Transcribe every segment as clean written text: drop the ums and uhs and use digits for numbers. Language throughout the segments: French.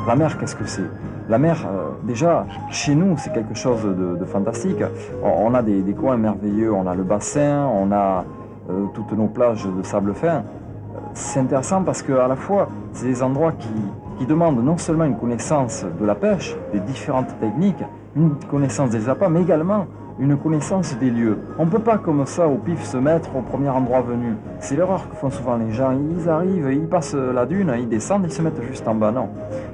La mer, qu'est-ce que c'est? La mer, déjà, chez nous, c'est quelque chose de fantastique. On a des coins merveilleux, on a le bassin, on a toutes nos plages de sable fin. C'est intéressant parce qu'à la fois, c'est des endroits qui demandent non seulement une connaissance de la pêche, des différentes techniques, une connaissance des appâts, mais également une connaissance des lieux. On ne peut pas comme ça au pif se mettre au premier endroit venu. C'est l'erreur que font souvent les gens. Ils arrivent, ils passent la dune, ils descendent, ils se mettent juste en bas. Non.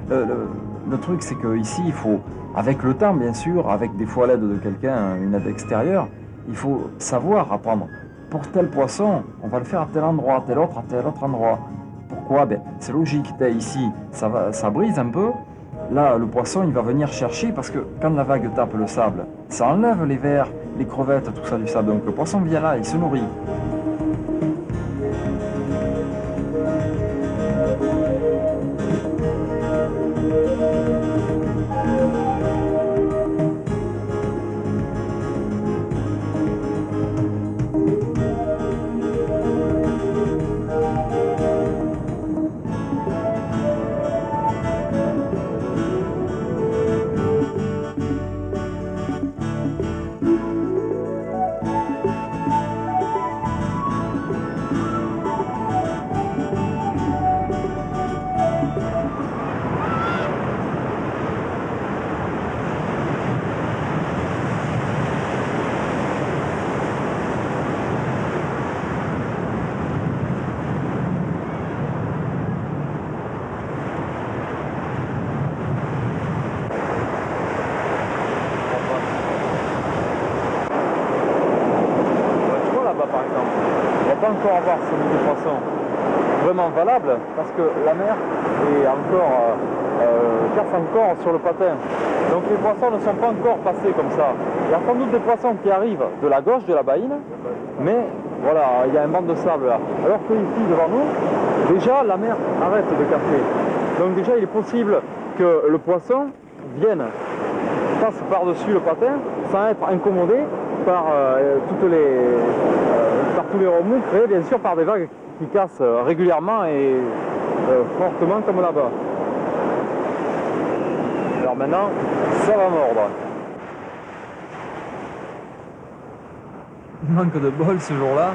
Le truc c'est qu'ici, il faut, avec le temps bien sûr, avec des fois l'aide de quelqu'un, une aide extérieure, il faut savoir apprendre. Pour tel poisson, on va le faire à tel endroit, tel autre à tel autre endroit. Pourquoi? Ben, c'est logique. Ici, ça brise un peu. Là, le poisson, il va venir chercher parce que quand la vague tape le sable, ça enlève les vers, les crevettes, tout ça du sable. Donc le poisson vient là, il se nourrit. Par exemple, on va pas encore avoir ce niveau de poisson vraiment valable parce que la mer est encore casse encore sur le patin. Donc les poissons ne sont pas encore passés comme ça. Il y a sans doute des poissons qui arrivent de la gauche de la baïne, mais voilà, il y a un banc de sable là. Alors que ici devant nous, déjà la mer arrête de casser. Donc déjà il est possible que le poisson vienne, passe par-dessus le patin sans être incommodé par tous les remous créés bien sûr par des vagues qui cassent régulièrement et fortement comme là-bas. Alors maintenant, ça va mordre. Manque de bol ce jour-là,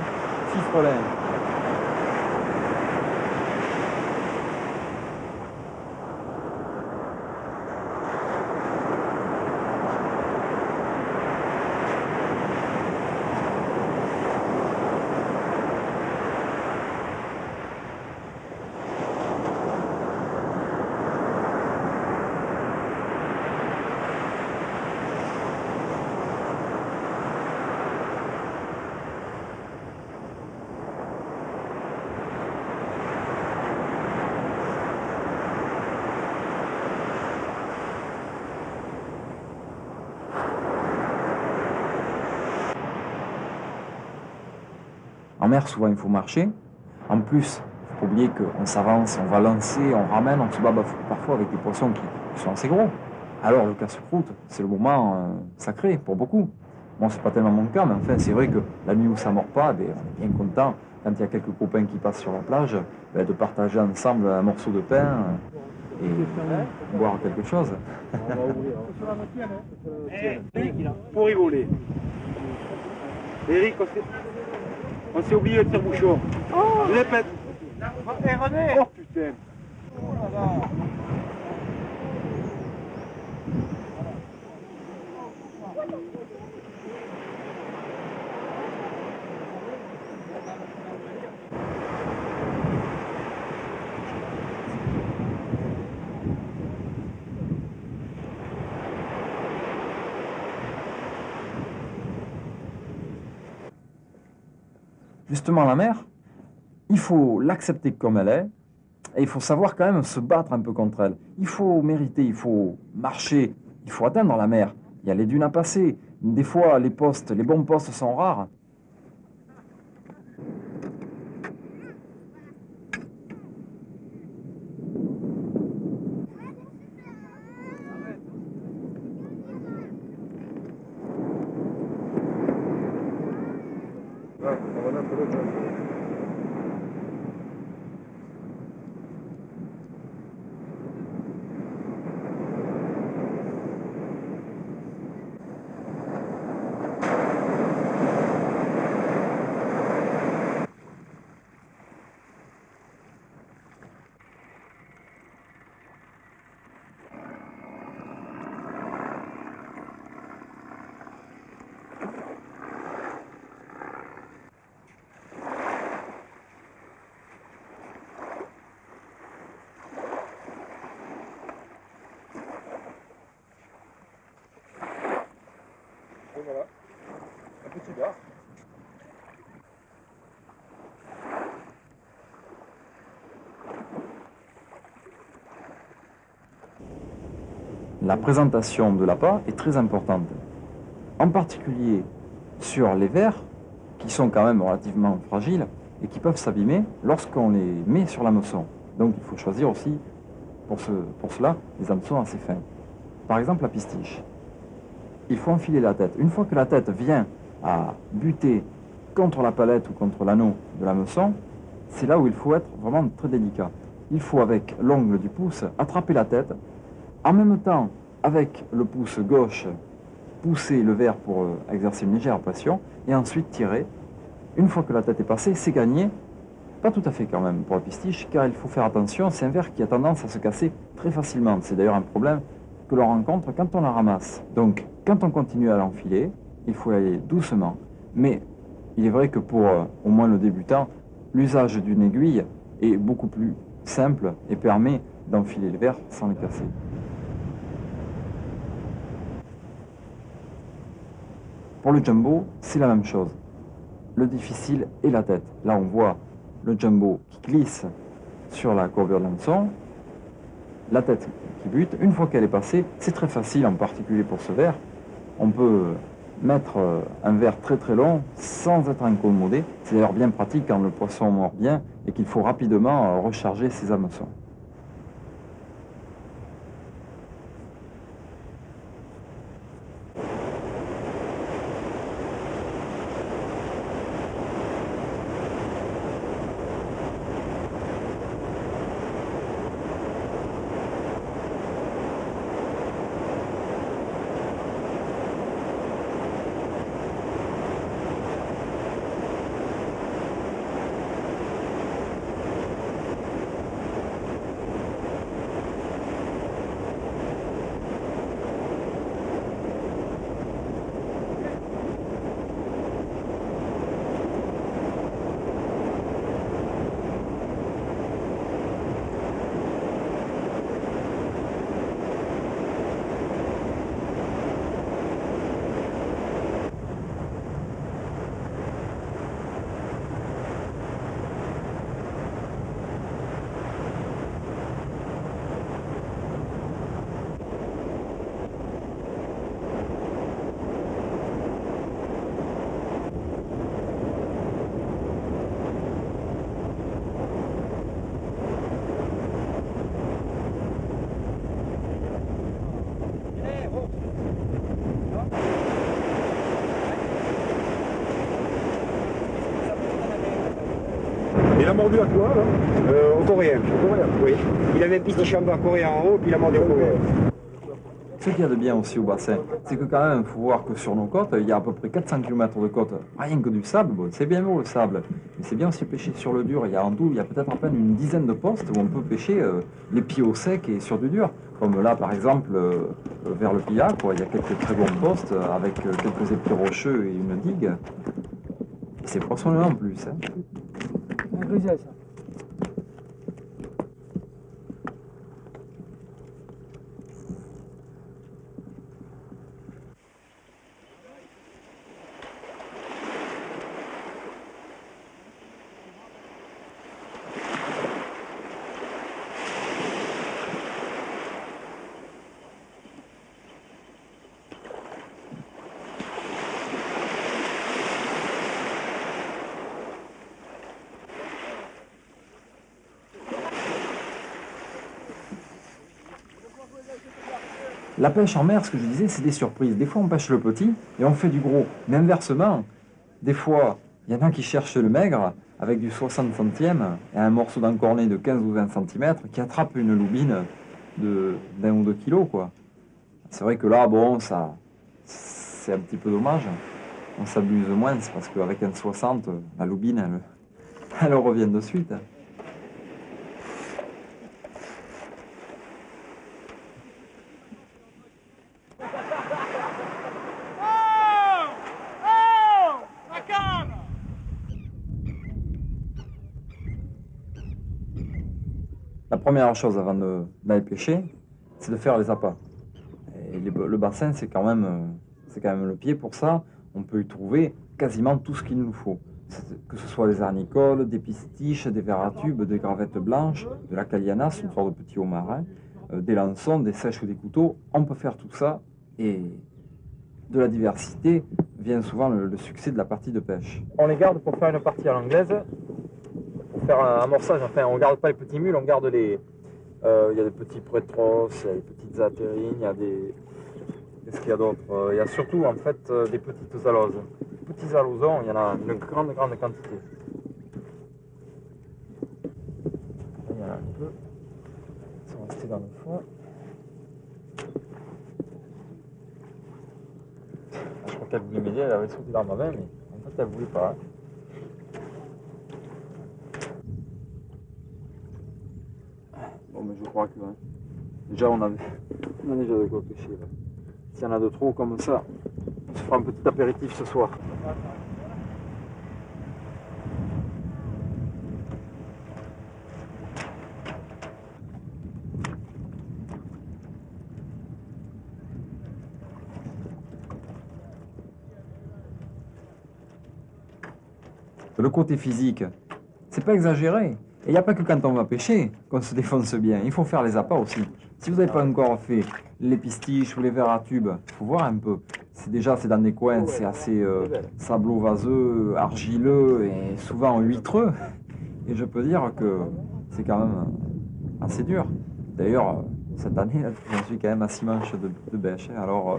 fifrelin. En mer, souvent, il faut marcher. En plus, il ne faut pas oublier qu'on s'avance, on va lancer, on ramène, on se bat parfois avec des poissons qui sont assez gros. Alors, le casse-croûte, c'est le moment sacré pour beaucoup. Bon, c'est pas tellement mon cas, mais enfin, c'est vrai que la nuit où ça ne mord pas, ben, on est bien content, quand il y a quelques copains qui passent sur la plage, ben, de partager ensemble un morceau de pain. et boire quelque chose. Pour rigoler. Eric, on s'est oublié de faire bouchon. Je répète. Et René. Oh putain. Oh là là. Justement, la mer, il faut l'accepter comme elle est, et il faut savoir quand même se battre un peu contre elle. Il faut mériter, il faut marcher, il faut atteindre la mer. Il y a les dunes à passer. Des fois, les bons postes sont rares. Et voilà, un petit bar. La présentation de l'appât est très importante. En particulier sur les verres, qui sont quand même relativement fragiles et qui peuvent s'abîmer lorsqu'on les met sur l'hameçon. Donc il faut choisir aussi, pour cela, des hameçons assez fins. Par exemple, la pistiche. Il faut enfiler la tête. Une fois que la tête vient à buter contre la palette ou contre l'anneau de l'hameçon, c'est là où il faut être vraiment très délicat. Il faut, avec l'ongle du pouce, attraper la tête, en même temps, avec le pouce gauche, pousser le verre pour exercer une légère pression, et ensuite tirer. Une fois que la tête est passée, c'est gagné. Pas tout à fait quand même pour la pistiche, car il faut faire attention, c'est un verre qui a tendance à se casser très facilement. C'est d'ailleurs un problème que l'on rencontre quand on la ramasse. Donc, quand on continue à l'enfiler, il faut y aller doucement. Mais il est vrai que pour au moins le débutant, l'usage d'une aiguille est beaucoup plus simple et permet d'enfiler le verre sans le casser. Pour le jumbo, c'est la même chose. Le difficile est la tête. Là, on voit le jumbo qui glisse sur la courbure de l'hameçon, la tête qui bute. Une fois qu'elle est passée, c'est très facile, en particulier pour ce verre. On peut mettre un verre très très long sans être incommodé. C'est d'ailleurs bien pratique quand le poisson mord bien et qu'il faut rapidement recharger ses hameçons. Il a mordu à quoi là? Au coréen. Au coréen. Oui. Il avait un pistiche en bas coréen en haut, puis il a mordu au coréen. Ce qu'il y a de bien aussi au bassin, c'est que quand même, il faut voir que sur nos côtes, il y a à peu près 400 km de côte, rien que du sable. Bon, c'est bien beau le sable, mais c'est bien aussi pêcher sur le dur. Il y a en tout, il y a peut-être à peine une dizaine de postes où on peut pêcher les pieds au sec et sur du dur. Comme là, par exemple, vers le Pillac, il y a quelques très bons postes avec quelques épis rocheux et une digue. Et c'est poissonneux en plus. Hein. La pêche en mer, ce que je disais, c'est des surprises. Des fois, on pêche le petit et on fait du gros. Mais inversement, des fois, il y en a qui cherchent le maigre avec du 60 centièmes et un morceau d'encorné de 15 ou 20 cm qui attrape une loubine d'1 ou 2 kilos, quoi. C'est vrai que là, bon, ça, c'est un petit peu dommage. On s'abuse moins, c'est parce qu'avec un 60, la loubine, elle revient de suite. La première chose avant d'aller pêcher, c'est de faire les appâts. Et le bassin, c'est quand même le pied pour ça. On peut y trouver quasiment tout ce qu'il nous faut. Que ce soit les arnicoles, des pistiches, des vers à tubes, des gravettes blanches, de la calianas, une sorte de petit homard marin, des lançons, des sèches ou des couteaux. On peut faire tout ça et de la diversité vient souvent le succès de la partie de pêche. On les garde pour faire une partie à l'anglaise. Faire un amorçage, enfin on garde pas les petits mules, on garde les... Il y a des petits prétros, il y a des petites atérines, il y a des... Qu'est-ce qu'il y a d'autre? Il y a surtout en fait des petites aloses. Les petits alosons, il y en a une grande quantité. Il y en a un peu. Ils sont restés dans le fond. Je crois qu'elle voulait m'aider, elle avait sauté dans ma main, mais en fait elle voulait pas. Bon, mais je crois que déjà on a déjà de quoi pêcher. S'il y en a de trop comme ça, on se fera un petit apéritif ce soir. Le côté physique, c'est pas exagéré. Et il n'y a pas que quand on va pêcher qu'on se défonce bien, il faut faire les appâts aussi. Si vous n'avez pas encore fait les pistiches ou les vers à tubes, il faut voir un peu. C'est dans des coins, c'est assez sablo-vaseux, argileux et souvent huîtreux. Et je peux dire que c'est quand même assez dur. D'ailleurs, cette année, j'en suis quand même à 6 manches de bêche. Alors,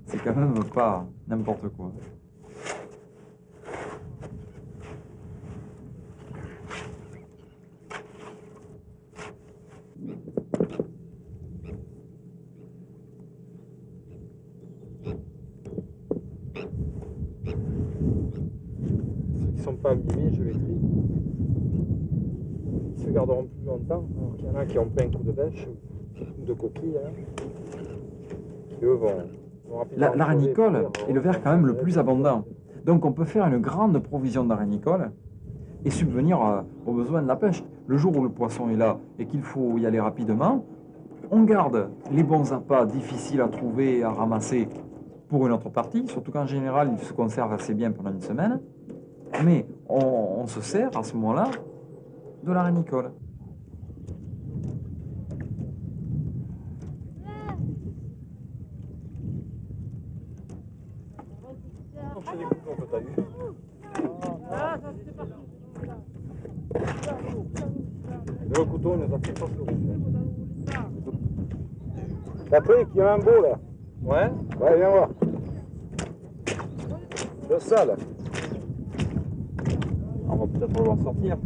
c'est quand même pas n'importe quoi. Sont pas abîmés, je les trie. Ils se garderont plus longtemps. Alors qu'il y en a qui ont plein de coups de bêche ou de coquilles, hein, qui eux vont rapidement. L'arénicole est le ver quand même le plus abondant. Donc on peut faire une grande provision d'arénicole et subvenir aux besoins de la pêche. Le jour où le poisson est là et qu'il faut y aller rapidement, on garde les bons appâts difficiles à trouver et à ramasser pour une autre partie, surtout qu'en général ils se conservent assez bien pendant une semaine. Mais on se sert à ce moment-là de l'arénicole. Le couteau nous a fait pas ce. Patrick, il y a un beau là. Ouais? Ouais, viens voir. Le sale. On va peut-être le voir sortir.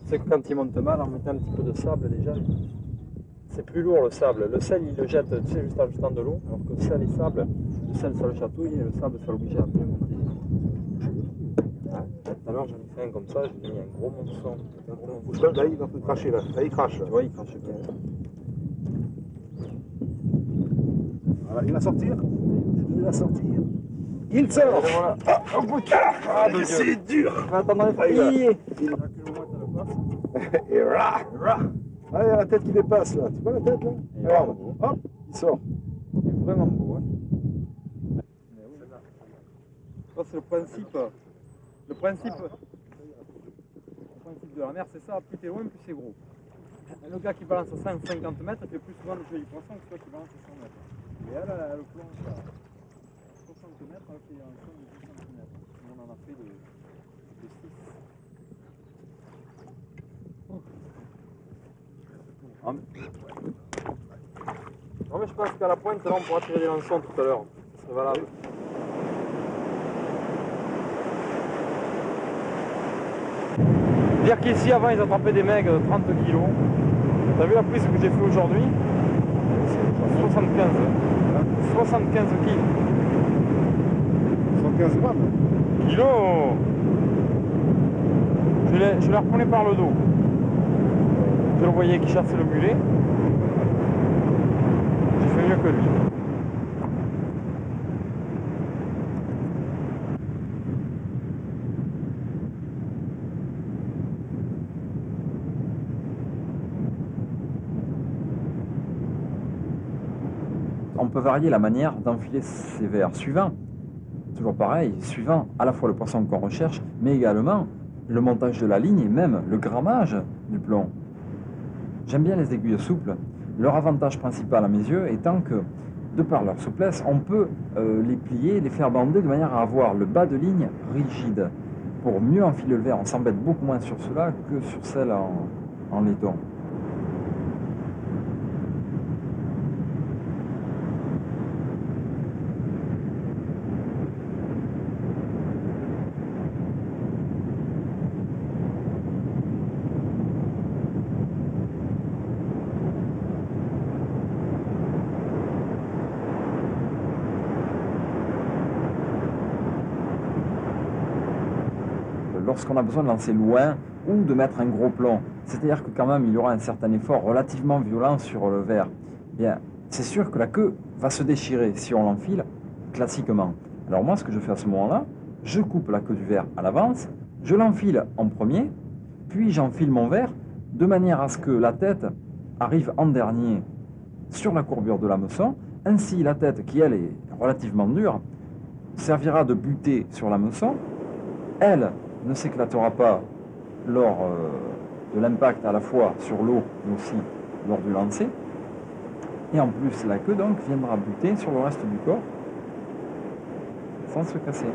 C'est que quand il monte mal, en mettant un petit peu de sable déjà, c'est plus lourd le sable. Le sel, il le jette, tu sais, juste en jetant de l'eau, alors que le sel et sable, le sel ça le chatouille et le sable ça l'oblige à mieux monter. Ouais. Tout à l'heure j'en ai fait un comme ça, j'ai mis un gros monceau. Là, il va cracher, là. Là, il crache. Tu vois, il crache bien. Voilà, il va sortir. Il va sortir. Il sort. Voilà. Oh putain. C'est dur. Attends, il faut plier. Et là. Ah, il y a la tête qui dépasse, là. Tu vois la tête, là? Regarde. Hop, il sort. Il est vraiment beau. Hein. Ça, c'est le principe de la mer, c'est ça. Plus t'es loin, plus c'est gros. Le gars qui balance à 150 mètres fait plus souvent le jeu du poisson que toi qui balance à 100 mètres. Et elle plonge à 60 mètres, elle fait un son de 10 cm. On en a fait de 6. Non mais je pense qu'à la pointe, là, on pourra tirer des lançons tout à l'heure. C'est valable. Dire qu'ici avant ils attrapaient des mecs de 30 kg. T'as vu la prise que j'ai fait aujourd'hui? 75. 75 kg. 75 grammes. Kilo. Je les reprenais par le dos. Je le voyais qui chassait le mulet. J'ai fait mieux que lui. On peut varier la manière d'enfiler ces vers suivant. Toujours pareil, suivant à la fois le poisson qu'on recherche, mais également le montage de la ligne et même le grammage du plomb. J'aime bien les aiguilles souples. Leur avantage principal à mes yeux étant que, de par leur souplesse, on peut les plier, les faire bander de manière à avoir le bas de ligne rigide. Pour mieux enfiler le verre, on s'embête beaucoup moins sur cela que sur celle en laiton. Lorsqu'on a besoin de lancer loin ou de mettre un gros plomb, c'est-à-dire que quand même il y aura un certain effort relativement violent sur le verre, bien c'est sûr que la queue va se déchirer si on l'enfile classiquement. Alors moi ce que je fais à ce moment-là, je coupe la queue du verre à l'avance, je l'enfile en premier, puis j'enfile mon verre de manière à ce que la tête arrive en dernier sur la courbure de l'hameçon. Ainsi la tête, qui elle est relativement dure, servira de butée sur l'hameçon. Elle ne s'éclatera pas lors de l'impact à la fois sur l'eau mais aussi lors du lancer. Et en plus la queue donc viendra buter sur le reste du corps sans se casser.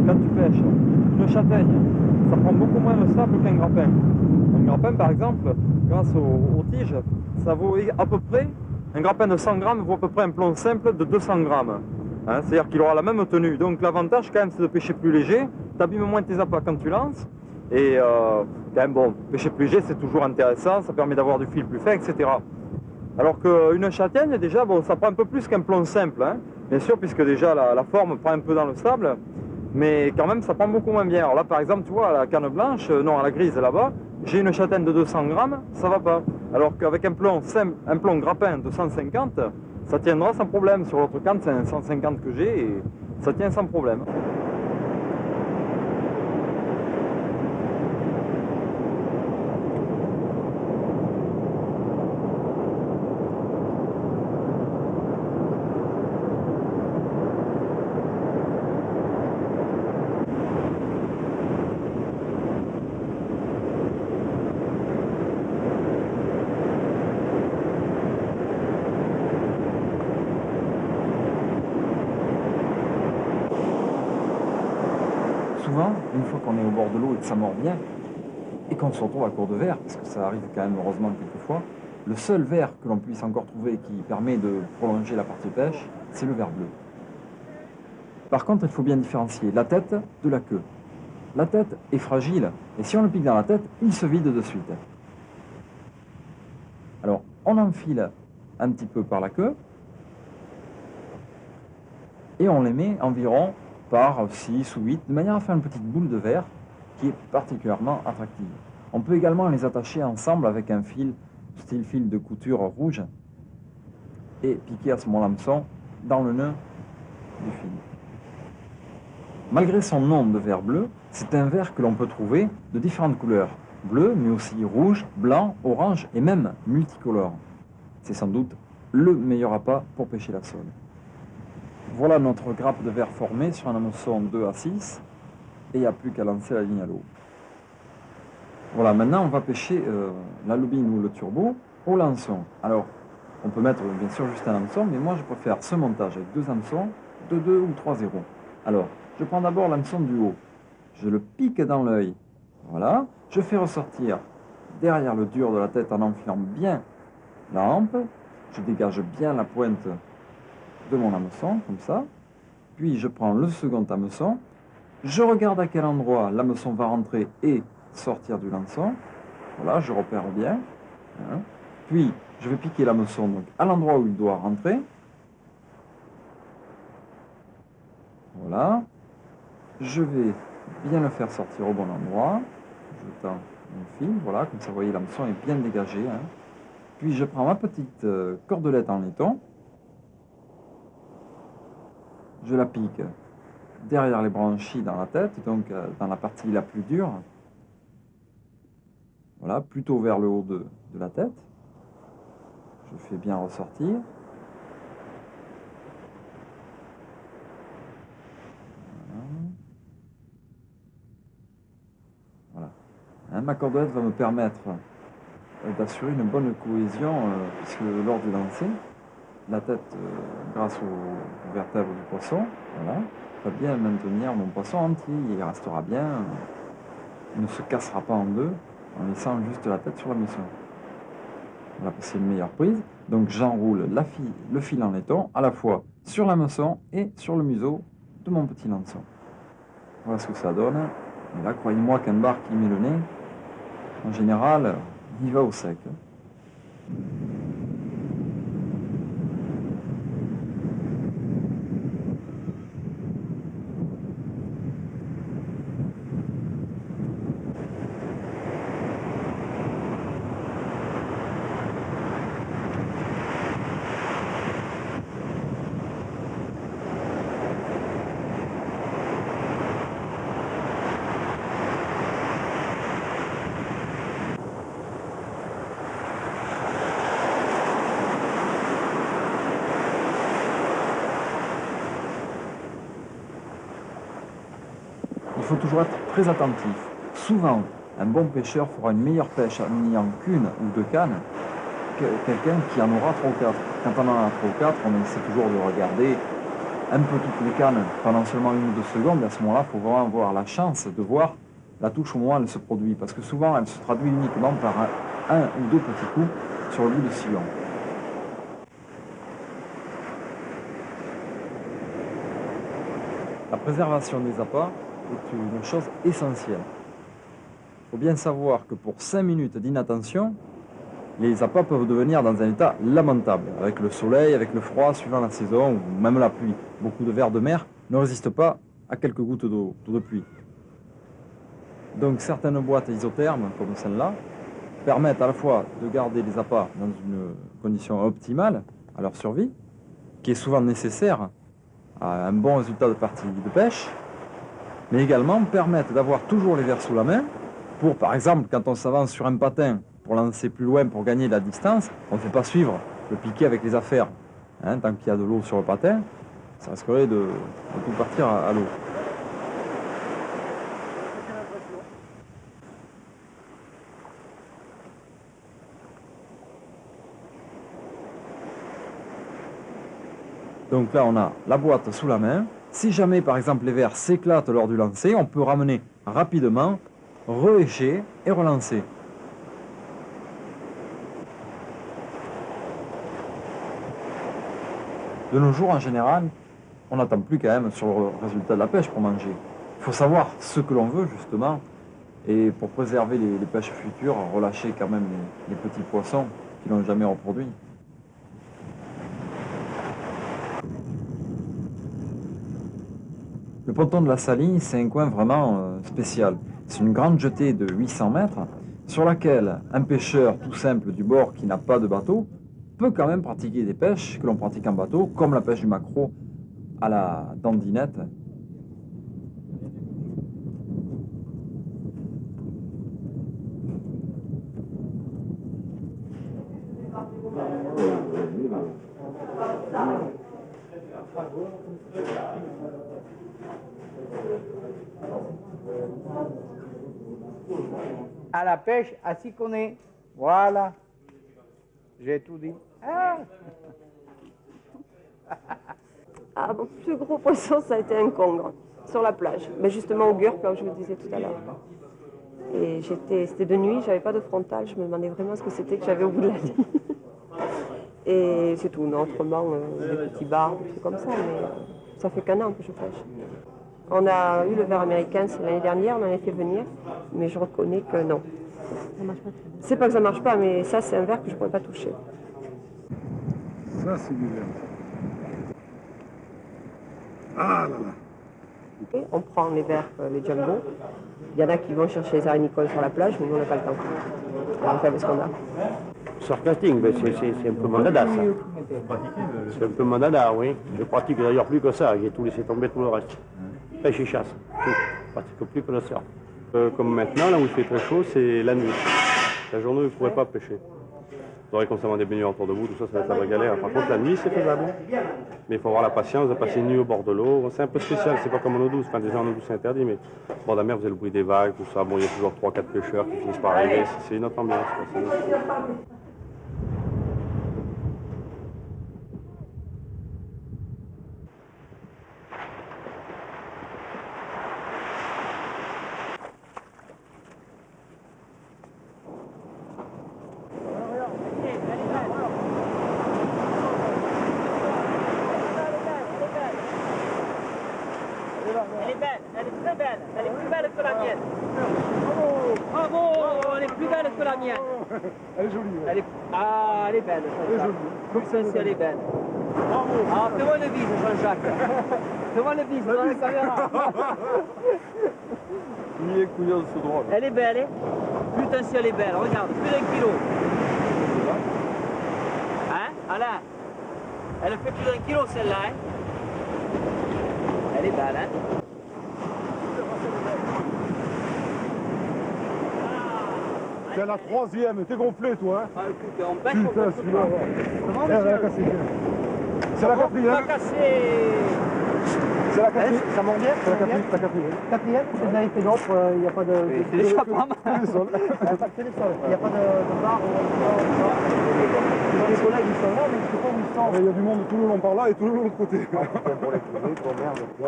Quand tu pêches une châtaigne, ça prend beaucoup moins de sable qu'un grappin. Un grappin par exemple, grâce aux tiges, ça vaut à peu près, un grappin de 100 grammes vaut à peu près un plomb simple de 200 grammes. Hein, c'est-à-dire qu'il aura la même tenue. Donc l'avantage quand même c'est de pêcher plus léger, tu abîmes moins tes appâts quand tu lances. Et quand même bon, pêcher plus léger c'est toujours intéressant, ça permet d'avoir du fil plus fin, etc. Alors qu'une châtaigne déjà, bon, ça prend un peu plus qu'un plomb simple, hein, bien sûr, puisque déjà la forme prend un peu dans le sable. Mais quand même ça prend beaucoup moins bien. Alors là par exemple tu vois à la canne blanche, non à la grise là-bas, j'ai une châtaigne de 200 grammes, ça va pas. Alors qu'avec un plomb simple, un plomb grappin de 150, ça tiendra sans problème. Sur l'autre canne c'est un 150 que j'ai et ça tient sans problème. Souvent, une fois qu'on est au bord de l'eau et que ça mord bien, et qu'on se retrouve à court de verre, parce que ça arrive quand même heureusement quelquefois, le seul verre que l'on puisse encore trouver qui permet de prolonger la partie de pêche, c'est le verre bleu. Par contre, il faut bien différencier la tête de la queue. La tête est fragile, et si on le pique dans la tête, il se vide de suite. Alors, on enfile un petit peu par la queue, et on les met environ par 6 ou 8, de manière à faire une petite boule de verre qui est particulièrement attractive. On peut également les attacher ensemble avec un fil, style fil de couture rouge, et piquer à ce moment l'hameçon dans le nœud du fil. Malgré son nom de verre bleu, c'est un verre que l'on peut trouver de différentes couleurs. Bleu, mais aussi rouge, blanc, orange et même multicolore. C'est sans doute le meilleur appât pour pêcher la sole. Voilà notre grappe de verre formée sur un hameçon 2 à 6 et il n'y a plus qu'à lancer la ligne à l'eau. Voilà, maintenant on va pêcher la lubine ou le turbo au lançon. Alors, on peut mettre bien sûr juste un hameçon, mais moi je préfère ce montage avec 2 hameçons de 2 ou 3 zéros. Alors, je prends d'abord l'hameçon du haut, je le pique dans l'œil, voilà, je fais ressortir derrière le dur de la tête en enfilant bien la hampe, je dégage bien la pointe de mon hameçon, comme ça, puis je prends le second hameçon, je regarde à quel endroit l'hameçon va rentrer et sortir du lançon, voilà, je repère bien, hein. Puis je vais piquer l'hameçon donc à l'endroit où il doit rentrer, voilà, je vais bien le faire sortir au bon endroit, je tends mon fil, voilà, comme ça vous voyez l'hameçon est bien dégagé, hein. Puis je prends ma petite cordelette en laiton, je la pique derrière les branchies dans la tête, donc dans la partie la plus dure, voilà, plutôt vers le haut de la tête, je fais bien ressortir. Voilà. Hein, ma cordelette va me permettre d'assurer une bonne cohésion, puisque lors du lancer, la tête, grâce aux vertèbres du poisson, voilà, va bien maintenir mon poisson entier, il restera bien, il ne se cassera pas en deux, en laissant juste la tête sur l'hameçon. Voilà, c'est une meilleure prise. Donc j'enroule le fil en laiton, à la fois sur l'hameçon et sur le museau de mon petit lançon. Voilà ce que ça donne. Et là, croyez-moi qu'un bar qui met le nez, en général, il va au sec. Il faut toujours être très attentif. Souvent, un bon pêcheur fera une meilleure pêche en n'ayant qu'une ou deux cannes que quelqu'un qui en aura 3 ou 4. Quand on en a 3 ou 4, on essaie toujours de regarder un peu toutes les cannes pendant seulement 1 ou 2 secondes. Et à ce moment-là, il faut vraiment avoir la chance de voir la touche au moment où elle se produit. Parce que souvent, elle se traduit uniquement par un ou deux petits coups sur le bout de sillon. La préservation des appâts est une chose essentielle. Il faut bien savoir que pour 5 minutes d'inattention, les appâts peuvent devenir dans un état lamentable, avec le soleil, avec le froid, suivant la saison, ou même la pluie. Beaucoup de vers de mer ne résistent pas à quelques gouttes d'eau de pluie. Donc certaines boîtes isothermes, comme celle-là, permettent à la fois de garder les appâts dans une condition optimale à leur survie, qui est souvent nécessaire à un bon résultat de partie de pêche, mais également permettent d'avoir toujours les vers sous la main pour, par exemple, quand on s'avance sur un patin pour lancer plus loin, pour gagner de la distance, on ne fait pas suivre le piquet avec les affaires. Hein, tant qu'il y a de l'eau sur le patin, ça risquerait de tout partir à l'eau. Donc là, on a la boîte sous la main. Si jamais, par exemple, les vers s'éclatent lors du lancer, on peut ramener rapidement reécher et relancer. De nos jours, en général, on n'attend plus quand même sur le résultat de la pêche pour manger. Il faut savoir ce que l'on veut, justement, et pour préserver les pêches futures, relâcher quand même les petits poissons qui n'ont jamais reproduit. Le ponton de la Saline, c'est un coin vraiment spécial. C'est une grande jetée de 800 mètres sur laquelle un pêcheur tout simple du bord qui n'a pas de bateau peut quand même pratiquer des pêches que l'on pratique en bateau, comme la pêche du maquereau à la dandinette. À la pêche, à s'y connaît. Voilà. J'ai tout dit. Ah. Ah, mon plus gros poisson, ça a été un congre sur la plage. Mais justement au Gurk, là où je vous disais tout à l'heure. Et c'était de nuit, j'avais pas de frontal, je me demandais vraiment ce que c'était que j'avais au bout de la ligne. Et c'est tout, non, autrement, des petits bars, des trucs comme ça, mais ça fait qu'un an que je pêche. On a eu le ver américain, c'est l'année dernière, on en a fait venir, mais je reconnais que non. C'est pas que ça marche pas, mais ça, c'est un ver que je pourrais pas toucher. Ça, c'est du verre. Ah là là. On prend les vers, les jumbo. Il y en a qui vont chercher les araignicoles sur la plage, mais nous, on n'a pas le temps. Alors, on fait avec ce qu'on a. Surfcasting, ben c'est un peu mon dada, ça. C'est un peu mon dada, oui. Je pratique d'ailleurs plus que ça, j'ai tout laissé tomber tout le reste. Pêche et chasse, tout. Je pratique plus que le surf. Comme maintenant, là où il fait très chaud, c'est la nuit. La journée, vous ne pourrez pas pêcher. Vous aurez constamment des baigneurs autour de vous, tout ça, ça va être la vraie galère. Par contre, la nuit, c'est faisable. Mais il faut avoir la patience de passer une nuit au bord de l'eau. C'est un peu spécial, c'est pas comme en eau douce. Enfin, déjà en eau douce, c'est interdit, mais au bord de la mer, vous avez le bruit des vagues, tout ça. Bon, il y a toujours 3-4 pêcheurs qui finissent par arriver. C'est une autre ambiance, quoi. Elle est belle, elle est très belle, elle est plus belle que la mienne. Bravo, elle est plus belle que la mienne. Elle est jolie. Ouais. Elle est... Ah, elle est belle. Elle est jolie. Comme ça, elle est belle. Ah, fais-moi le bise, Jean-Jacques. Fais-moi le bise dans la caméra. Il est couillon de ce drôle. Elle est belle, hein. Putain, si elle est belle, regarde, plus d'un kilo. Hein, Alain? Elle fait plus d'un kilo, celle-là, hein. Elle est belle, hein. C'est la troisième, t'es gonflé toi, hein. Ah, écoute, on pêche, Putain, celui-là. Comment, Elle a monsieur? cassé. C'est la quatrième. C'est la quatrième. Ça monte bien? C'est la quatrième. Quatrième, vous en avez fait d'autres, il n'y a pas de... C'est déjà pas mal. Il n'y a pas de bar Les collègues, ils sont là, mais je ne sais pas où ils sont. Il y a du monde tout le long par là et tout le long de l'autre côté. Pour les trouver, pour merde, tu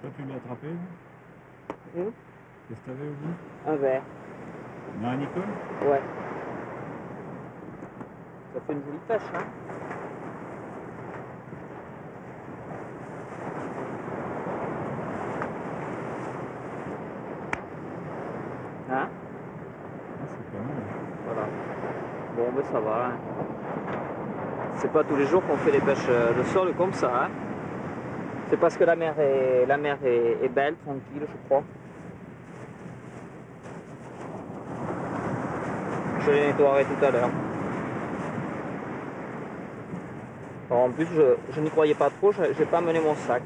Toi, tu l'as attrapé? Qu'est-ce que t'avais au bout? Un verre. Une aranicole? Ouais. Ça fait une jolie pêche, hein. Hein? Ah, c'est pas mal. Voilà. Bon, ben ça va, hein. C'est pas tous les jours qu'on fait les pêches de sol comme ça, hein. C'est parce que la mer est belle, tranquille, je crois. Je les nettoierai tout à l'heure. En plus, je n'y croyais pas trop, je n'ai pas amené mon sac.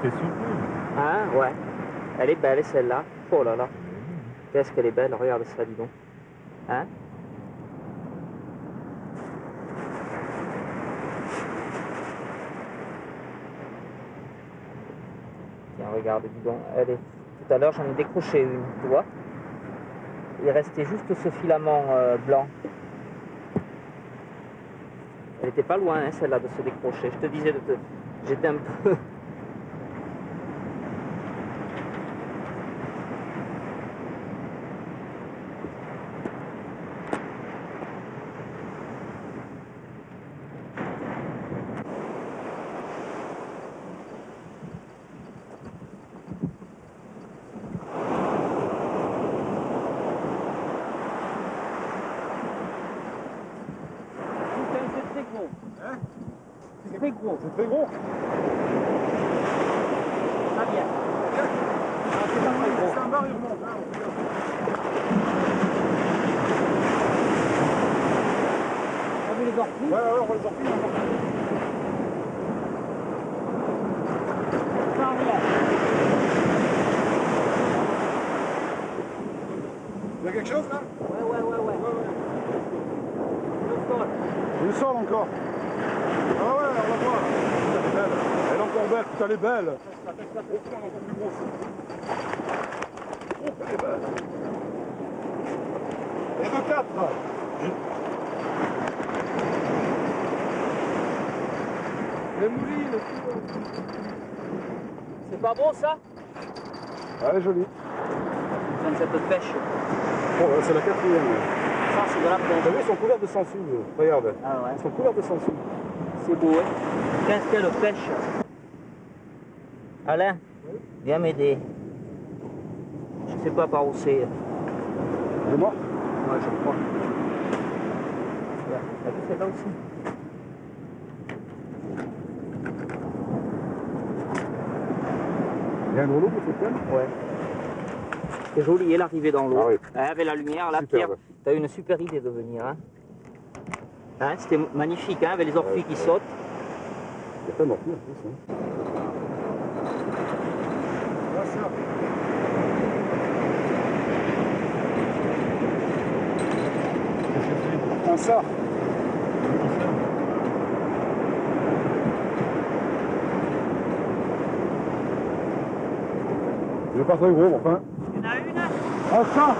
T'es surpris? Hein? Ouais. Elle est belle, celle-là. Oh là là. Qu'est-ce qu'elle est belle, regarde ça, dis donc. Hein? Tiens, regarde, dis donc. Elle est... Tout à l'heure, j'en ai décroché une, tu vois. Il restait juste ce filament blanc. Elle était pas loin, hein, celle-là, de se décrocher. Je te disais, j'étais un peu... C'est très gros. C'est très gros. Ça vient. C'est pas très gros. C'est un bar, il remonte. Hein, On a vu les orties? ouais, on va les orties. Ça vient. Il y a quelque chose là? Ouais. Le sol. Le sol encore. Ah ouais, on la voit. Elle est belle. Elle est encore belle, putain, elle est belle. Oh putain, elle est encore plus grosse. Oh, elle est belle. Et de 4. Les moulines. C'est pas beau ça? Elle est jolie. Comme cette pêche. Oh, c'est la 4e. Ça, c'est de la T'as pêche. vu, ils sont couverts de sangsues. Regarde. Ah ouais. Ils sont couverts de sangsues. C'est beau, hein? Qu'est-ce qu'elle pêche? Alain, viens m'aider. Je sais pas par où c'est. Elle est morte. Ouais, je crois. T'as vu celle-là aussi? Il y a un gros lot pour cette peine. Ouais. C'est joli, elle arrivait dans l'eau. Ah oui. Avec la lumière, la Superbe. pierre. T'as eu une super idée de venir, hein? Hein, c'était magnifique, hein, avec les orties qui sautent. Il y a plein d'orties en plus. Hein. Ah, ça. Qu'est-ce que c'est? Un sard. Il est pas très gros, enfin. Il y en a une? Un sard.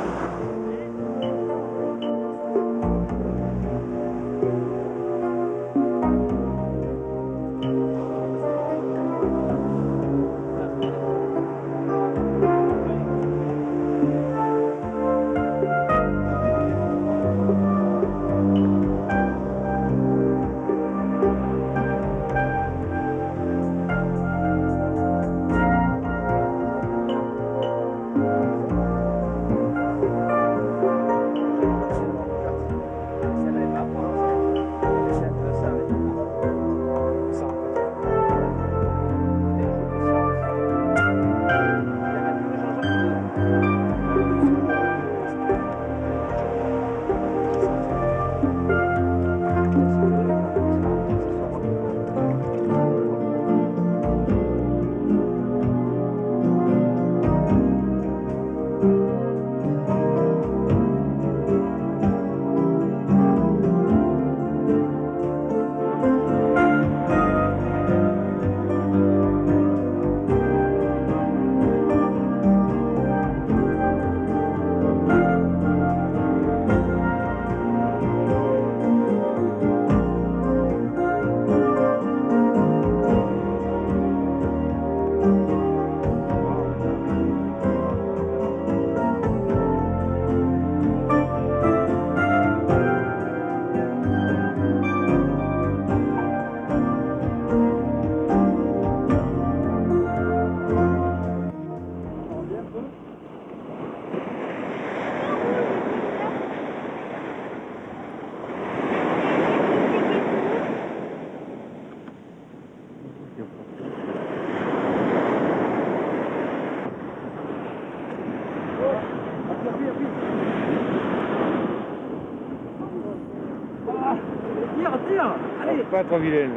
Tire, allez. Pas trop vilaine.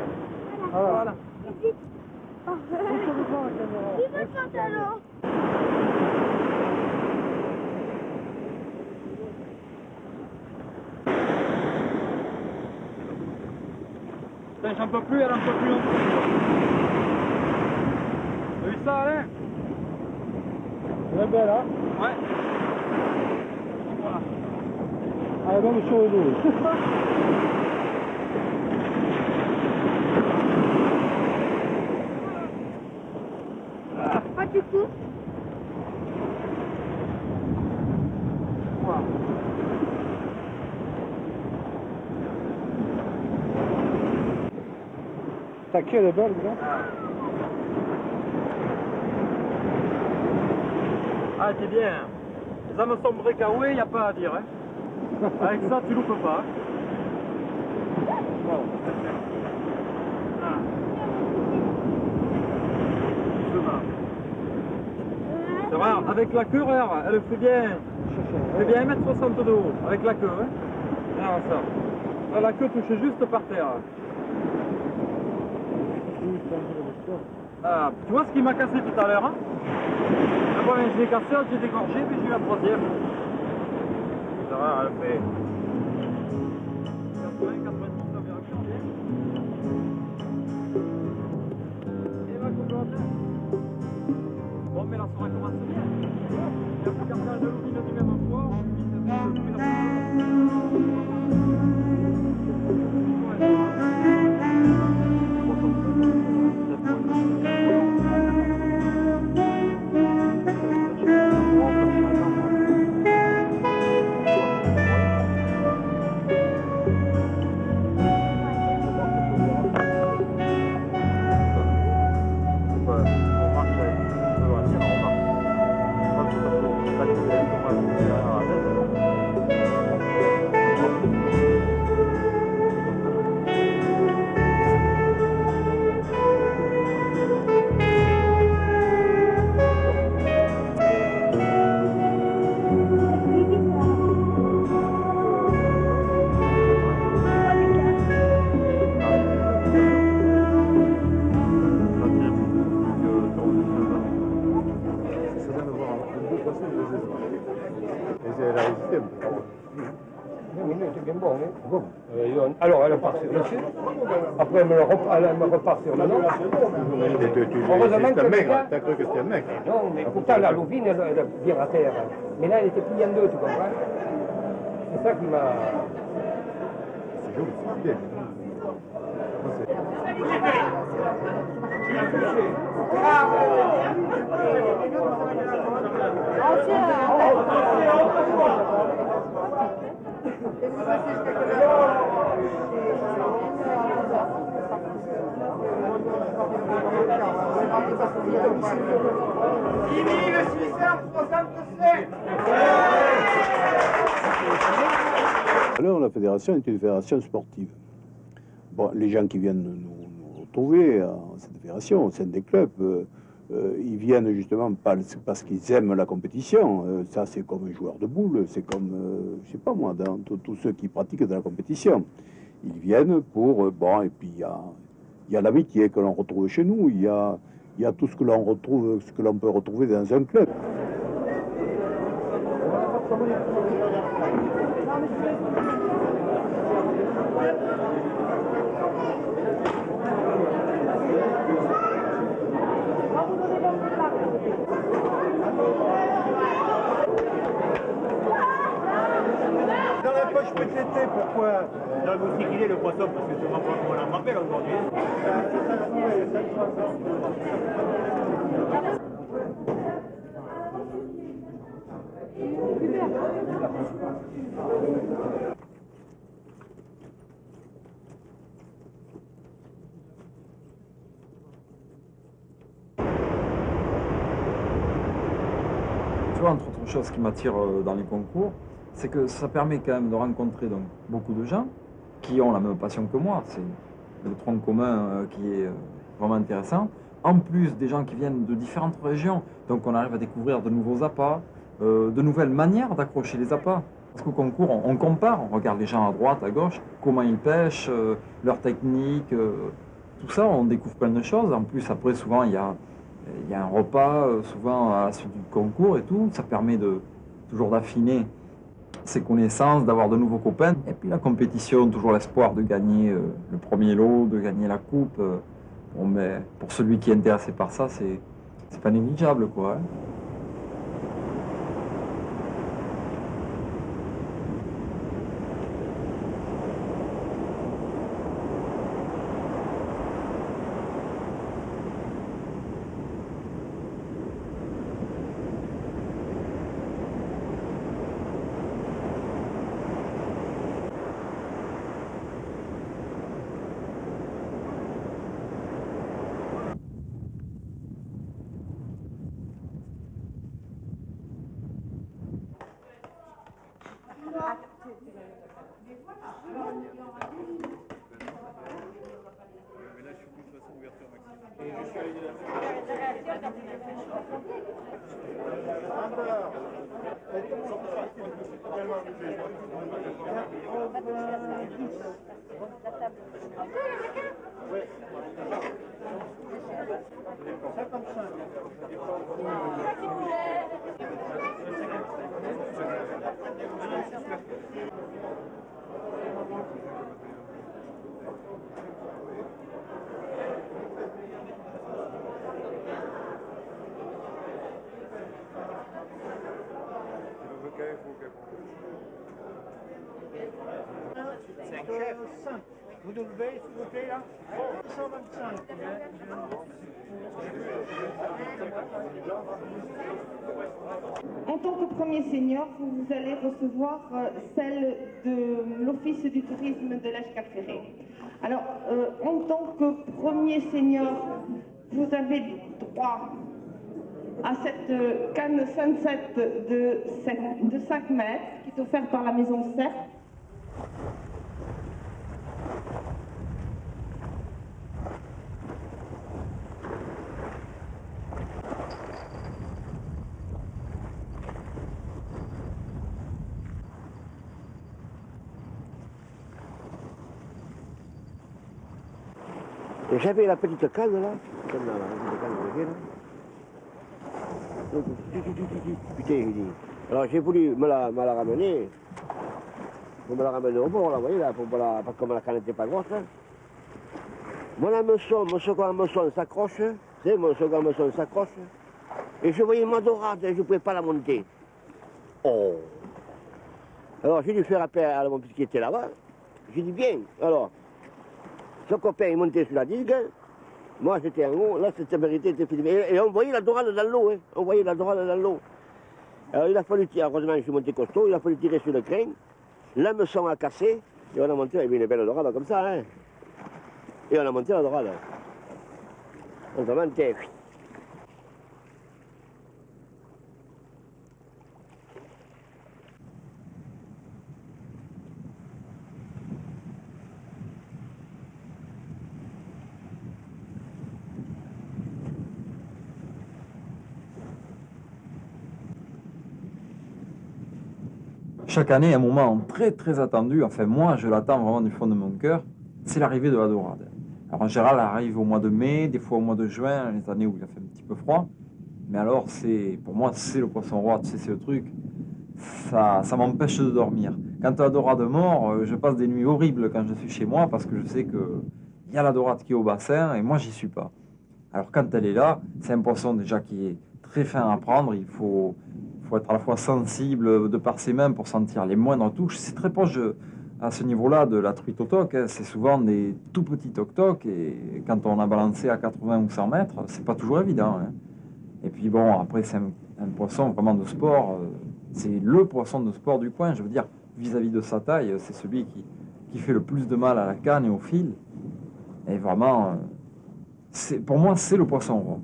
Voilà. Il veut le pantalon. Putain, j'en peux plus, elle en peut plus non plus. T'as vu ça, Alain? Elle est belle, hein? Ouais. Ah, non, mais sur l'eau. Pas du coup. T'as qui le bol, là? Ah, t'es bien. Les âmes sombrées caouées, y a pas à dire. Hein. Avec ça, tu loupes pas. Bon. Ça va, avec la queue, regarde, elle fait bien 1m60 de haut, avec la queue. Hein. Regarde ça. Là, la queue touche juste par terre. Ah, tu vois ce qui m'a cassé tout à l'heure, hein? Ah bon, je l'ai cassé, j'ai dégorgé, puis j'ai eu un troisième. Ça va, elle fait 80, 90, ça verra bien. Et va complètement. Bon, mais la soirée commence bien. Il y a plus qu'à faire de l'ouvine du même poids, on vite de trouver la Alors, elle repart sur le sud. Après, elle me repart sur le nord. Heureusement que maigre. T'as cru que c'était un mec? Non, mais pourtant, la louvine, elle vient à terre. Mais là, elle était pliée en deux, tu comprends? C'est ça qui m'a... C'est joli, c'est bien. Alors, la fédération est une fédération sportive. Bon, les gens qui viennent nous retrouver à cette fédération, au sein des clubs, ils viennent justement parce qu'ils aiment la compétition. Ça, c'est comme un joueur de boule, c'est comme, je sais pas moi, dans tous ceux qui pratiquent de la compétition. Ils viennent pour, bon, et puis il y a l'amitié que l'on retrouve chez nous, il y a tout ce que l'on retrouve, ce que l'on peut retrouver dans un club. Dans la poche PTT, pourquoi? Dans le moustique, il est le poisson, parce que je ne vois pas comment on l'appelle aujourd'hui. Tu vois, entre autres choses qui m'attirent dans les concours, c'est que ça permet quand même de rencontrer donc, beaucoup de gens qui ont la même passion que moi. C'est le tronc commun qui est vraiment intéressant. En plus, des gens qui viennent de différentes régions. Donc on arrive à découvrir de nouveaux appâts, de nouvelles manières d'accrocher les appâts. Parce qu'au concours, on compare, on regarde les gens à droite, à gauche, comment ils pêchent, leur technique, tout ça, on découvre plein de choses. En plus, après, souvent, il y a un repas, souvent à la suite du concours et tout. Ça permet toujours d'affiner ses connaissances, d'avoir de nouveaux copains. Et puis la compétition, toujours l'espoir de gagner le premier lot, de gagner la coupe. Bon, mais pour celui qui est intéressé par ça, c'est pas négligeable, quoi. Hein. Vous devez, s'il vous plaît, là 125. En tant que premier seigneur, vous allez recevoir celle de l'Office du tourisme de l'Escaféré. Alors, en tant que premier seigneur, vous avez droit à cette canne sunset de 5 mètres qui est offerte par la maison Cerf. J'avais la petite canne là, comme la petite canne de là. Donc, putain, j'ai dit. Alors j'ai voulu me la ramener, pour me la ramener au bord, là, vous voyez, là, parce que la canne n'était pas grosse. Hein. Mon second hameçon s'accroche, c'est mon second hameçon s'accroche, et je voyais ma dorade, je ne pouvais pas la monter. Oh! Alors j'ai dû faire appel à mon petit qui était là-bas, j'ai dit bien, alors. Son copain est monté sur la digue, moi j'étais en haut, là cette vérité était filmée. Et on voyait la dorade dans l'eau, hein. On voyait la dorade dans l'eau. Alors il a fallu tirer, heureusement je suis monté costaud, il a fallu tirer sur le crin, l'hameçon a cassé, et on a monté, il y avait une belle dorade comme ça, hein. Et on a monté la dorade. On a monté. Chaque année, un moment très très attendu, enfin moi je l'attends vraiment du fond de mon cœur, c'est l'arrivée de la dorade. Alors en général, elle arrive au mois de mai, des fois au mois de juin, les années où il a fait un petit peu froid. Mais alors, pour moi, c'est le poisson roi, tu sais, c'est le truc. Ça m'empêche de dormir. Quand la dorade mord, je passe des nuits horribles quand je suis chez moi parce que je sais qu'il y a la dorade qui est au bassin et moi j'y suis pas. Alors quand elle est là, c'est un poisson déjà qui est très fin à prendre, il faut être à la fois sensible de par ses mains pour sentir les moindres touches. C'est très proche à ce niveau-là de la truite au toc, hein. C'est souvent des tout petits toc-toc et quand on a balancé à 80 ou 100 mètres, c'est pas toujours évident. Hein. Et puis bon, après c'est un poisson vraiment de sport, c'est le poisson de sport du coin, je veux dire, vis-à-vis de sa taille, c'est celui qui fait le plus de mal à la canne et au fil. Et vraiment, pour moi, c'est le poisson roi.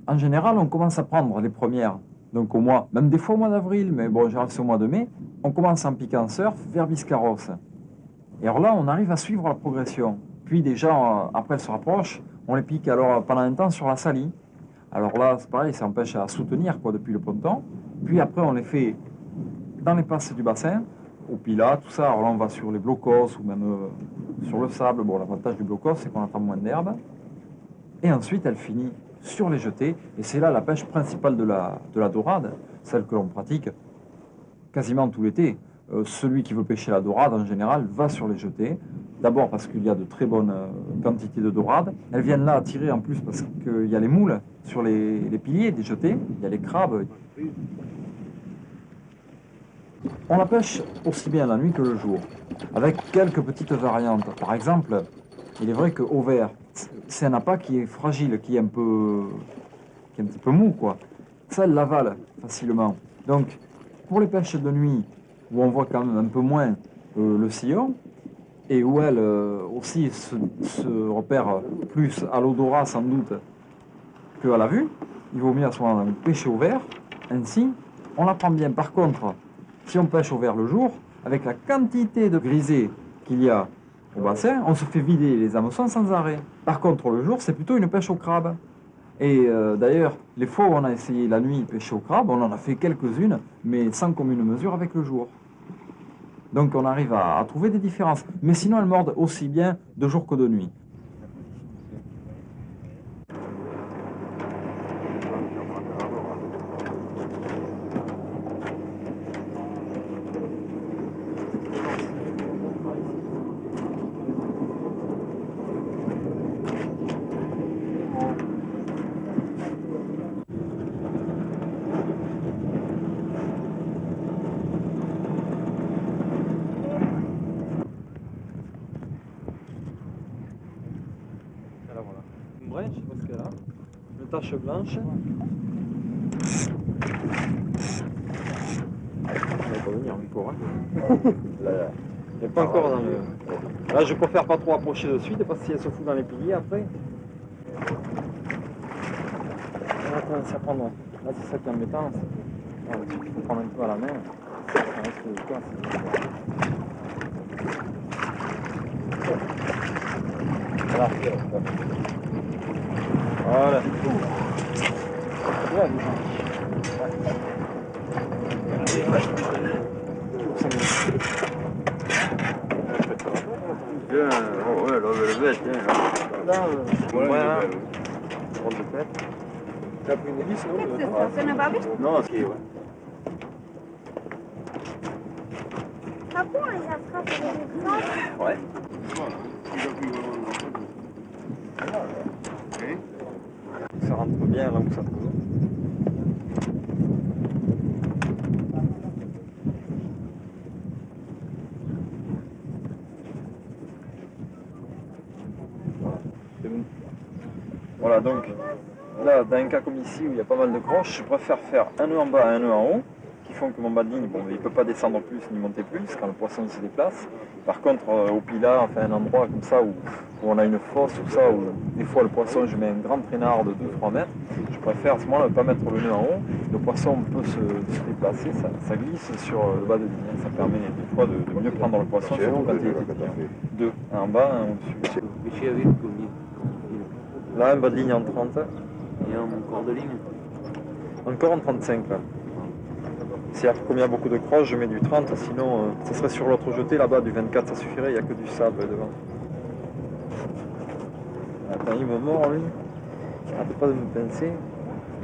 En général, on commence à prendre les premières. Donc au mois, même des fois au mois d'avril, mais bon, généralement c'est au mois de mai, on commence en piquant surf vers Biscarrosse. Et alors là, on arrive à suivre la progression. Puis déjà, après elle se rapproche, on les pique alors pendant un temps sur la salie. Alors là, c'est pareil, ça empêche à soutenir quoi, depuis le ponton. Puis après, on les fait dans les passes du bassin, au Pilat, tout ça. Alors là, on va sur les blocos ou même sur le sable. Bon, l'avantage du blocos, c'est qu'on attend moins d'herbe. Et ensuite, elle finit sur les jetés, et c'est là la pêche principale de la dorade, celle que l'on pratique quasiment tout l'été. Celui qui veut pêcher la dorade, en général, va sur les jetés, d'abord parce qu'il y a de très bonnes quantités de dorades. Elles viennent là attirer en plus parce qu'il y a les moules sur les piliers des jetés, il y a les crabes. On la pêche aussi bien la nuit que le jour, avec quelques petites variantes. Par exemple, il est vrai qu'au vert, c'est un appât qui est fragile, qui est un petit peu mou, quoi. Ça, elle l'avale facilement. Donc, pour les pêches de nuit, où on voit quand même un peu moins le sillon, et où elle aussi se repère plus à l'odorat sans doute qu'à la vue, il vaut mieux à ce moment-là pêcher au vert. Ainsi, on la prend bien. Par contre, si on pêche au vert le jour, avec la quantité de grisée qu'il y a au bassin, on se fait vider les hameçons sans arrêt. Par contre, le jour, c'est plutôt une pêche au crabe. Et d'ailleurs, les fois où on a essayé la nuit de pêcher au crabe, on en a fait quelques-unes, mais sans commune mesure avec le jour. Donc on arrive à trouver des différences. Mais sinon, elles mordent aussi bien de jour que de nuit. Là, voilà. Une brèche, je sais pas ce qu'elle a. Une tache blanche. Elle va pas venir encore. Hein. Elle n'est pas encore dans le... Là, je préfère pas trop approcher de suite parce qu'elle se fout dans les piliers après. On va commencer à prendre. Là, c'est ça qui est embêtant. Il faut prendre un peu à la main. Ça risque de casser. Voilà. Voilà. Bien, oh ouais, là, le bête, hein. T'as pris une hélice, non? Non, c'est ouais. Ouais. Ça rentre bien là où ça peut. Voilà, donc là, dans un cas comme ici où il y a pas mal de croches, je préfère faire un nœud en bas et un nœud en haut, qui font que mon bas de ligne, bon, il ne peut pas descendre plus ni monter plus quand le poisson se déplace. Par contre, au pila, enfin un endroit comme ça où on a une fosse ou ça, où des fois le poisson, je mets un grand traînard de 2-3 mètres, je préfère à ce moment-là ne pas mettre le nœud en haut. Le poisson peut se déplacer, ça glisse sur le bas de ligne. Ça permet des fois de mieux prendre le poisson, surtout quand il est petit. Deux, un en bas, un au-dessus. Pêcher avec combien? Là, un bas de ligne en 30. Et en corps de ligne? Encore en 35 là. C'est-à-dire comme il y a beaucoup de croches, je mets du 30, sinon ça serait sur l'autre jeté là-bas, du 24 ça suffirait, il n'y a que du sable devant. Attends, il me mord lui. Arrête pas de me pincer.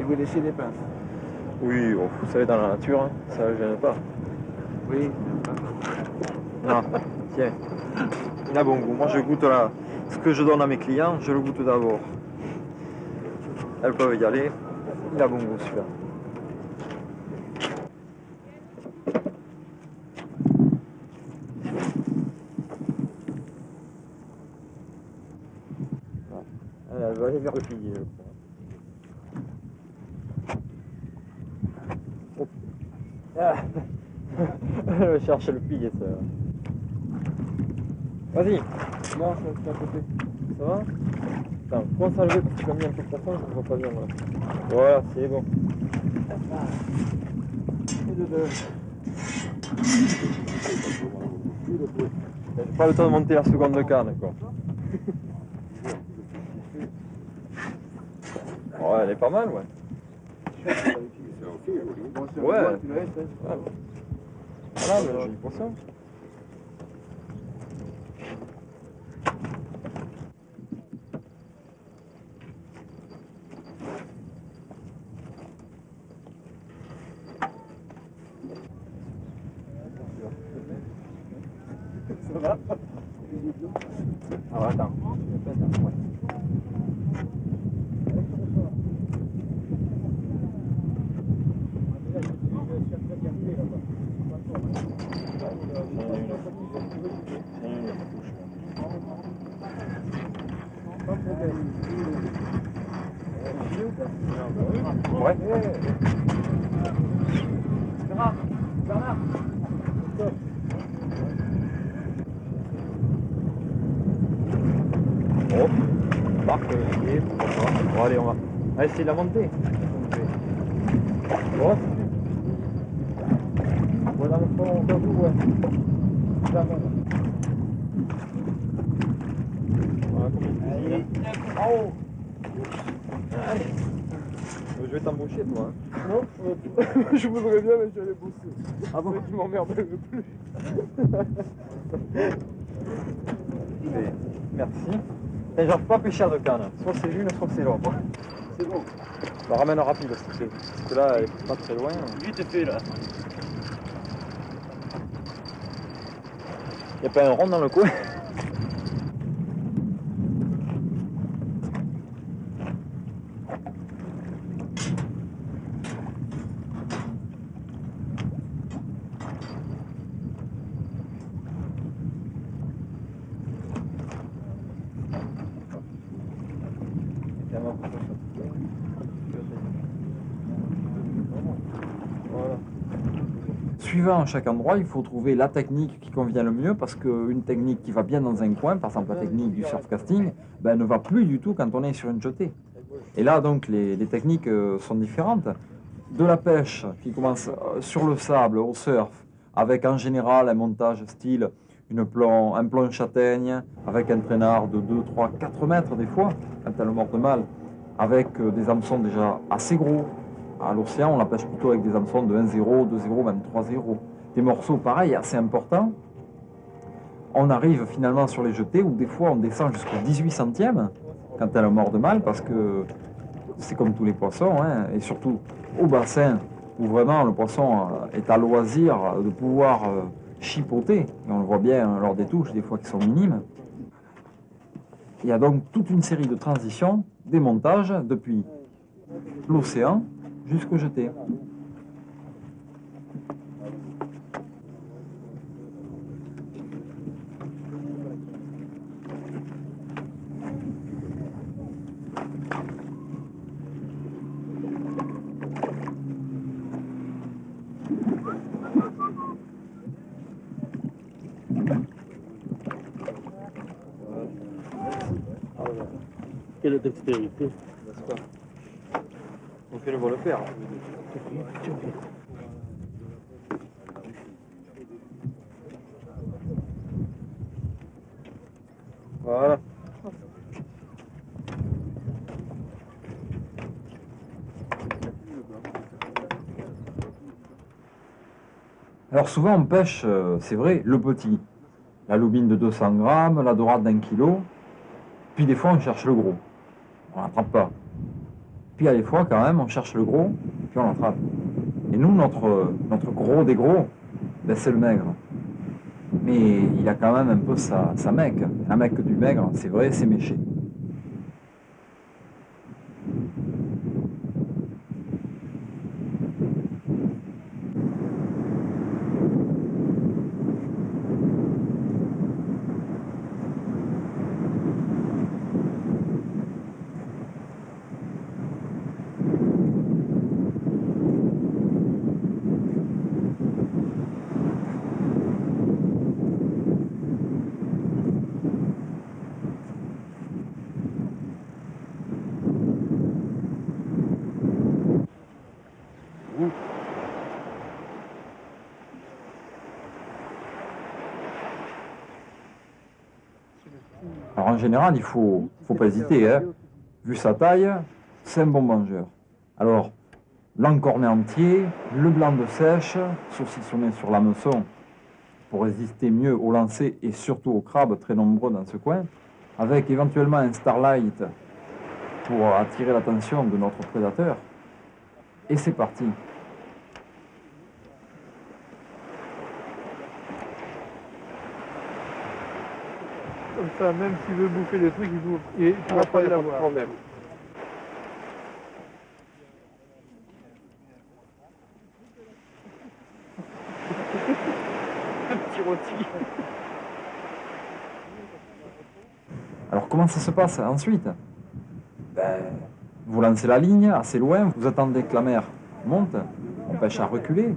Et vous laissez des pinces? Oui, oh, vous savez dans la nature, hein, ça ne gêne pas. Oui. Non, tiens. Il a bon goût. Moi je goûte là. Ce que je donne à mes clients, je le goûte d'abord. Elles peuvent y aller. Il a bon goût celui-là. Elle va aller vers le pilier, je crois. Oh. Ah. Elle va chercher le pilier, ça. Vas-y. Non, c'est à côté. Ça va? Attends, commence à lever parce que tu l'as mis un peu profond, je ne vois pas bien. Voilà, c'est bon. J'ai pas le temps de monter la seconde canne, quoi. Ouais, elle est pas mal, ouais. Ouais. Voilà, le joli poisson. Ça va? Ah, attends. Ouais. Bernard. Oh, marque le pied. Bon, allez, on va essayer de la monter. Bon. Voilà le fond, on va vous, ouais. Voilà, comme il dit. En haut. Allez. Je vais t'embaucher, toi. Hein. Non, je voudrais bien, mais j'allais bosser. Ah bon? C'est qui m'emmerde le plus. Merci. Et j'arrive pas à pêcher à deux cannes. Soit c'est l'une, soit c'est l'autre. C'est bon. Ça ramène rapide, s'il te plaît. Parce que là, elle est pas très loin. Vite fait, là. Y a pas un rond dans le coin? Suivant chaque endroit, il faut trouver la technique qui convient le mieux parce qu'une technique qui va bien dans un coin, par exemple la technique du surfcasting, ben, ne va plus du tout quand on est sur une jetée. Et là, donc, les techniques sont différentes. De la pêche qui commence sur le sable, au surf, avec en général un montage style un plomb châtaigne, avec un traînard de 2, 3, 4 mètres des fois, quand elle mord de mal, avec des hameçons déjà assez gros. À l'océan, on la pêche plutôt avec des hameçons de 1,0, 2,0, même 3,0. Des morceaux pareils, assez importants. On arrive finalement sur les jetées où des fois on descend jusqu'au 18 centièmes quand elle mord de mal, parce que c'est comme tous les poissons, hein, et surtout au bassin où vraiment le poisson est à loisir de pouvoir chipoter. Et on le voit bien lors des touches, des fois qui sont minimes. Il y a donc toute une série de transitions, des montages depuis l'océan jusqu'au jeté. Quelle dextérité. On fait le vol faire. Voilà. Alors souvent on pêche, c'est vrai, le petit. La lubine de 200 grammes, la dorade d'1 kilo. Puis des fois on cherche le gros. On l'attrape pas. Puis il y a des fois quand même on cherche le gros, puis on l'attrape. Et nous, notre gros des gros, ben, c'est le maigre. Mais il a quand même un peu sa mecque. La mecque du maigre, c'est vrai, c'est méché. Alors en général, il faut pas hésiter, hein. Vu sa taille, c'est un bon mangeur. Alors, l'encornet entier, le blanc de sèche, saucissonné sur l'hameçon pour résister mieux au lancer et surtout aux crabes très nombreux dans ce coin, avec éventuellement un starlight pour attirer l'attention de notre prédateur. Et c'est parti. Comme ça, même s'il veut bouffer des trucs, il ne pourra pas l'avoir. Problème. Un petit rôti. Alors comment ça se passe ensuite? Ben, vous lancez la ligne assez loin, vous attendez que la mer monte, on pêche à reculer.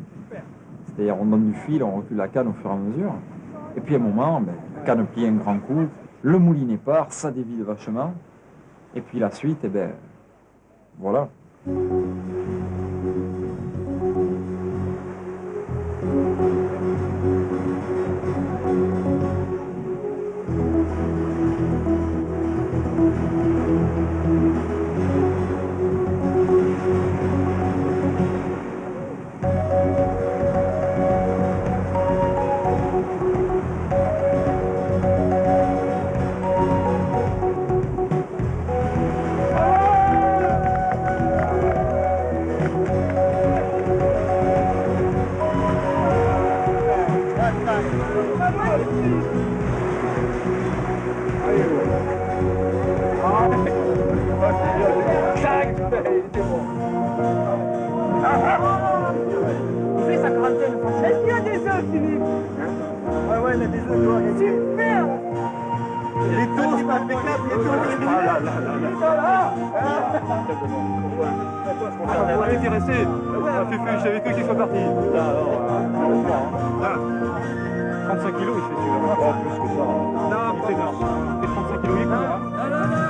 C'est-à-dire on donne du fil, on recule la canne au fur et à mesure. Et puis à un moment, ben, la canne plie un grand coup, le moulinet part, ça dévide vachement. Et puis la suite, eh ben, voilà. elle a des œufs d'or. Super. Les toasts impeccables, les toasts. Ah là là là là. On va l'intéresser. J'avais cru qu'il soit parti. 35 kilos, il fait celui-là. Oh, plus que ça. Non, c'est énorme. Il fait 35 kilos, il est cool. Non, non, non.